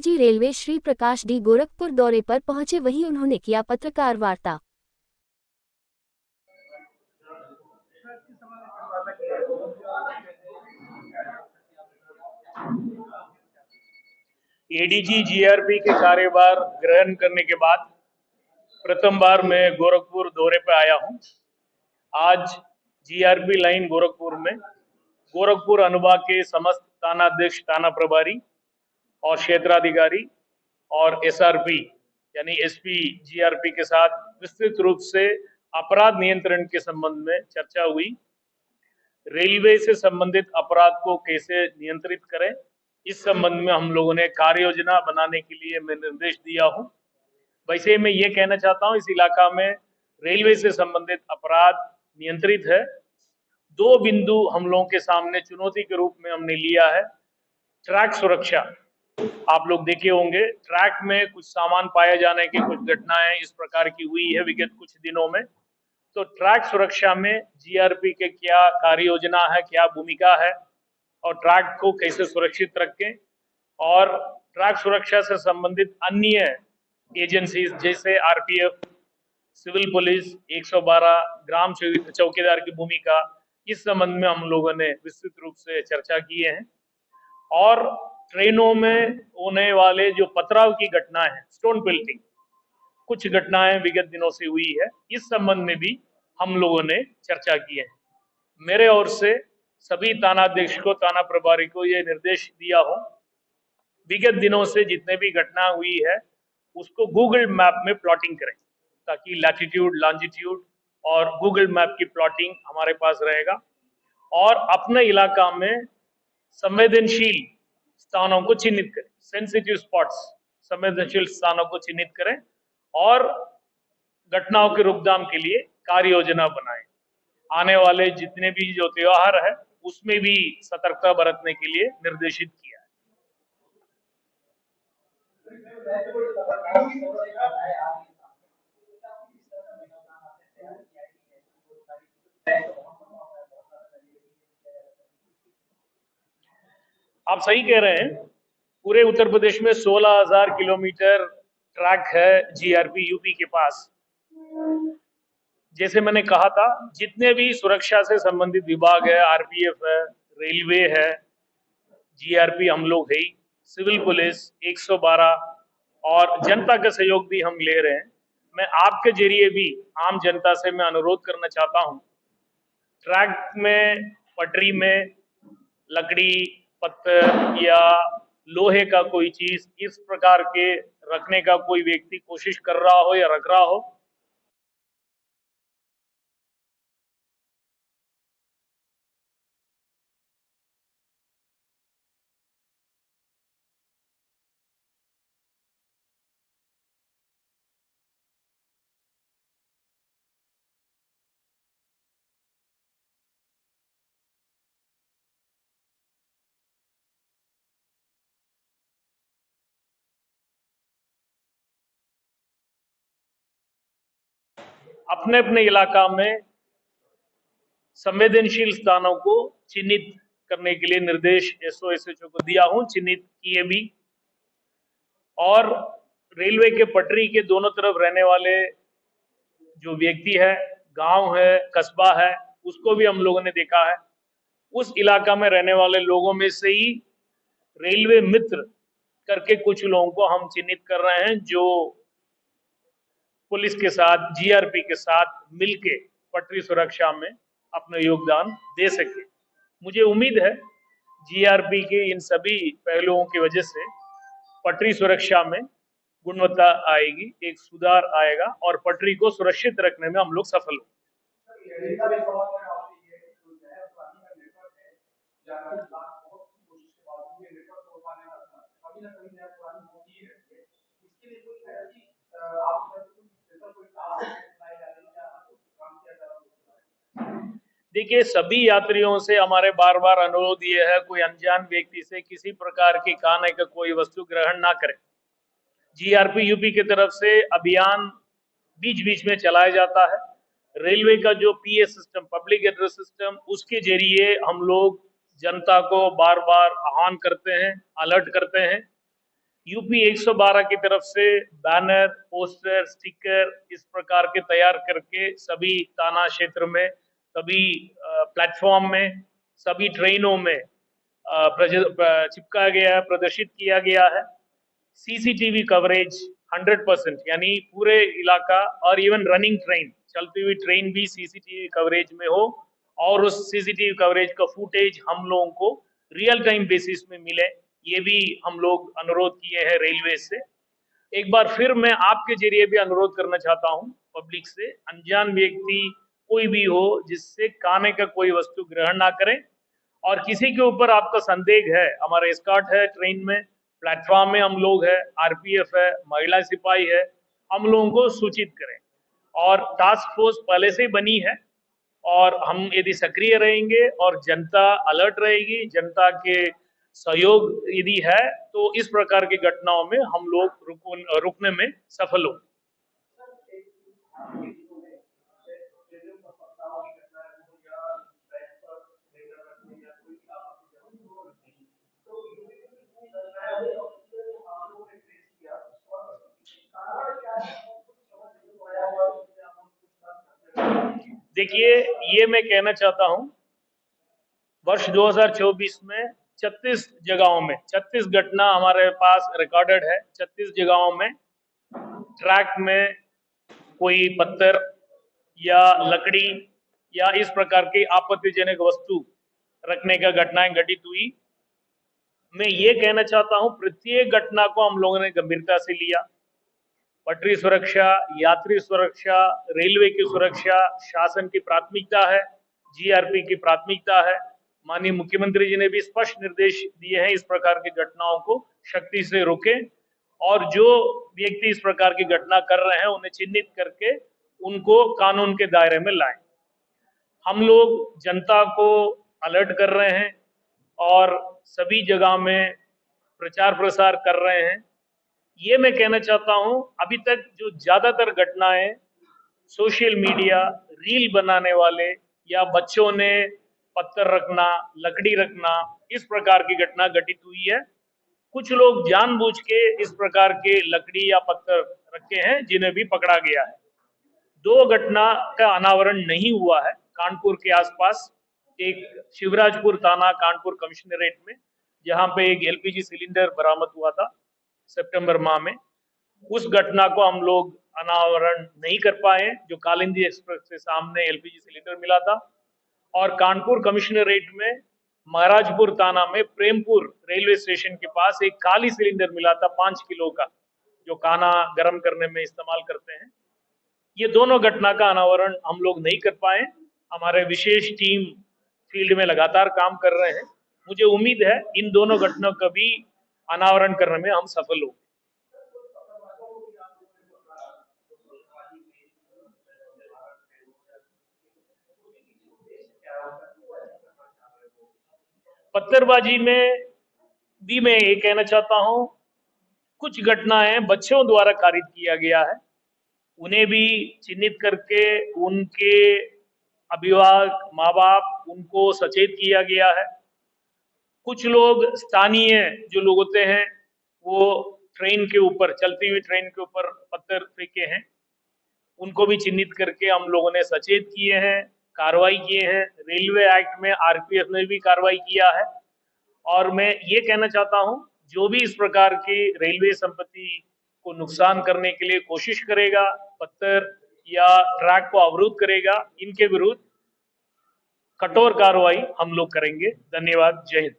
ADG railway Shri Prakash D Gorakhpur दौरे पर पहुंचे, वहीं उन्होंने किया पत्रकार वार्ता। एडीजी जीआरपी के कार्यभार ग्रहण करने के बाद प्रथम बार मैं गोरखपुर दौरे पर आया हूं। आज जीआरपी लाइन गोरखपुर में गोरखपुर अनुभाग के समस्त थानाध्यक्ष, थाना प्रभारी और क्षेत्राधिकारी और एसआरपी यानी एसपी जीआरपी के साथ विस्तृत रूप से अपराध नियंत्रण के संबंध में चर्चा हुई। रेलवे से संबंधित अपराध को कैसे नियंत्रित करें, इस संबंध में हम लोगों ने कार्य योजना बनाने के लिए मैं निर्देश दिया हूं। वैसे मैं ये कहना चाहता हूं, इस इलाका में रेलवे से संबंधित अपराध नियंत्रित है। दो बिंदु हम लोगों के सामने चुनौती के रूप में हमने लिया है। ट्रैक सुरक्षा, आप लोग देखे होंगे ट्रैक में कुछ सामान पाए जाने की कुछ घटनाएं इस प्रकार की हुई है विगत कुछ दिनों में। तो ट्रैक सुरक्षा में जीआरपी के क्या कार्य योजना है, क्या भूमिका है और ट्रैक को कैसे सुरक्षित रखें, और ट्रैक सुरक्षा से संबंधित अन्य एजेंसीज जैसे आरपीएफ, सिविल पुलिस, 112, ग्राम चौकीदार की भूमिका, इस संबंध में हम लोगों ने विस्तृत रूप से चर्चा किए हैं। और ट्रेनों में होने वाले जो पथराव की घटना है, स्टोन पेल्टिंग, कुछ घटनाएं विगत दिनों से हुई है, इस संबंध में भी हम लोगों ने चर्चा की है। मेरे ओर से सभी थानाध्यक्ष को, थाना प्रभारी को यह निर्देश दिया हो, विगत दिनों से जितने भी घटना हुई है उसको गूगल मैप में प्लॉटिंग करें, ताकि लैटिट्यूड, लॉन्जिट्यूड और गूगल मैप की प्लॉटिंग हमारे पास रहेगा। और अपने इलाका में संवेदनशील स्थानों को चिन्हित करें, सेंसिटिव स्पॉट्स, संवेदनशील स्थानों को चिन्हित करें और घटनाओं की रोकथाम के लिए कार्य योजना बनाएं। आने वाले जितने भी जो त्योहार है उसमें भी सतर्कता बरतने के लिए निर्देशित किया है। आप सही कह रहे हैं, पूरे उत्तर प्रदेश में 16,000 किलोमीटर ट्रैक है जीआरपी यूपी के पास। जैसे मैंने कहा था, जितने भी सुरक्षा से संबंधित विभाग है, आरपीएफ है, रेलवे है, जीआरपी हम लोग है, सिविल पुलिस, 112 और जनता का सहयोग भी हम ले रहे हैं। मैं आपके जरिए भी आम जनता से मैं अनुरोध करना चाहता हूं, ट्रैक में, पटरी में लकड़ी, पत्थर या लोहे का कोई चीज इस प्रकार के रखने का कोई व्यक्ति कोशिश कर रहा हो या रख रहा हो, अपने अपने इलाका में संवेदनशील स्थानों को चिन्हित करने के लिए निर्देश एसओ को दिया हूं, चिन्हित किए भी। और रेलवे के पटरी के दोनों तरफ रहने वाले जो व्यक्ति है, गांव है, कस्बा है, उसको भी हम लोगों ने देखा है। उस इलाका में रहने वाले लोगों में से ही रेलवे मित्र करके कुछ लोगों को हम चिन्हित कर रहे हैं, जो पुलिस के साथ, जीआरपी के साथ मिलके पटरी सुरक्षा में अपना योगदान दे सके। मुझे उम्मीद है जीआरपी के इन सभी पहलुओं की वजह से पटरी सुरक्षा में गुणवत्ता आएगी, एक सुधार आएगा और पटरी को सुरक्षित रखने में हम लोग सफल होंगे। देखिए, सभी यात्रियों से हमारे बार बार अनुरोध ये है, कोई अनजान व्यक्ति से किसी प्रकार की खाने का कोई वस्तु ग्रहण ना करें। जीआरपी यूपी की तरफ से अभियान बीच बीच में चलाया जाता है। रेलवे का जो PA system, public address system, उसके जरिए हम लोग जनता को बार बार आह्वान करते हैं, अलर्ट करते हैं यूपी 112 की तरफ से बैनर, पोस्टर, स्टिकर इस प्रकार के तैयार करके सभी थाना क्षेत्र में, सभी प्लेटफॉर्म में, सभी ट्रेनों में चिपका गया है, प्रदर्शित किया गया है। सीसीटीवी कवरेज 100% यानी पूरे इलाका और इवन रनिंग ट्रेन, चलती हुई ट्रेन भी सीसीटीवी कवरेज में हो और उस सीसीटीवी कवरेज का फुटेज हम लोगों को रियल टाइम बेसिस में मिले, ये भी हम लोग अनुरोध किए हैं रेलवे से। एक बार फिर मैं आपके जरिए भी अनुरोध करना चाहता हूं पब्लिक से, अनजान व्यक्ति कोई भी हो जिससे खाने का कोई वस्तु ग्रहण ना करें, और किसी के ऊपर आपका संदेह है, हमारा एस्कॉर्ट है ट्रेन में, प्लेटफॉर्म में हम लोग है, आरपीएफ है, महिला सिपाही है, हम लोगों को सूचित करें। और टास्क फोर्स पहले से ही बनी है और हम यदि सक्रिय रहेंगे और जनता अलर्ट रहेगी, जनता के सहयोग यदि है तो इस प्रकार की घटनाओं में हम लोग रुकने में सफल हो। देखिए, ये मैं कहना चाहता हूं, वर्ष 2024 में 36 जगहों में 36 घटना हमारे पास रिकॉर्डेड है। 36 जगहों में ट्रैक में कोई पत्थर या लकड़ी या इस प्रकार की आपत्तिजनक वस्तु रखने का घटनाएं घटित हुई। मैं ये कहना चाहता हूं, प्रत्येक घटना को हम लोगों ने गंभीरता से लिया। पटरी सुरक्षा, यात्री सुरक्षा, रेलवे की सुरक्षा शासन की प्राथमिकता है, जीआरपी की प्राथमिकता है। माननीय मुख्यमंत्री जी ने भी स्पष्ट निर्देश दिए हैं इस प्रकार की घटनाओं को सख्ती से रोकें और जो व्यक्ति इस प्रकार की घटना कर रहे हैं उन्हें चिन्हित करके उनको कानून के दायरे में लाएं। हम लोग जनता को अलर्ट कर रहे हैं और सभी जगह में प्रचार प्रसार कर रहे हैं। ये मैं कहना चाहता हूं, अभी तक जो ज्यादातर घटनाएं सोशल मीडिया, रील बनाने वाले या बच्चों ने पत्थर रखना, लकड़ी रखना, इस प्रकार की घटना घटित हुई है। कुछ लोग जानबूझ के इस प्रकार के लकड़ी या पत्थर रखे हैं जिन्हें भी पकड़ा गया है। 2 घटना का अनावरण नहीं हुआ है कानपुर के आसपास, एक शिवराजपुर थाना कानपुर कमिश्नरेट में जहां पे एक एलपीजी सिलेंडर बरामद हुआ था सितंबर माह में, उस घटना को हम लोग अनावरण नहीं कर पाए जो कालिंदी एक्सप्रेस के सामने एलपीजी सिलेंडर मिला था। और कानपुर कमिश्नरेट में महाराजपुर थाना में प्रेमपुर रेलवे स्टेशन के पास एक खाली सिलेंडर मिला था 5 किलो का, जो खाना गर्म करने में इस्तेमाल करते हैं। ये दोनों घटना का अनावरण हम लोग नहीं कर पाए। हमारे विशेष टीम फील्ड में लगातार काम कर रहे हैं। मुझे उम्मीद है इन दोनों घटनाओं का भी अनावरण करने में हम सफल होंगे। पत्थरबाजी में भी मैं ये कहना चाहता हूं, कुछ घटनाएं बच्चों द्वारा कारित किया गया है, उन्हें भी चिन्हित करके उनके अभिभावक, माँ बाप, उनको सचेत किया गया है। कुछ लोग स्थानीय जो लोग होते हैं वो ट्रेन के ऊपर, चलती हुई ट्रेन के ऊपर पत्थर फेंके हैं, उनको भी चिन्हित करके हम लोगों ने सचेत किए हैं, कार्रवाई किए हैं। रेलवे एक्ट में आरपीएफ ने भी कार्रवाई किया है। और मैं ये कहना चाहता हूं, जो भी इस प्रकार की रेलवे संपत्ति को नुकसान करने के लिए कोशिश करेगा, पत्थर या ट्रैक को अवरुद्ध करेगा, इनके विरुद्ध कठोर कार्रवाई हम लोग करेंगे। धन्यवाद। जय हिंद।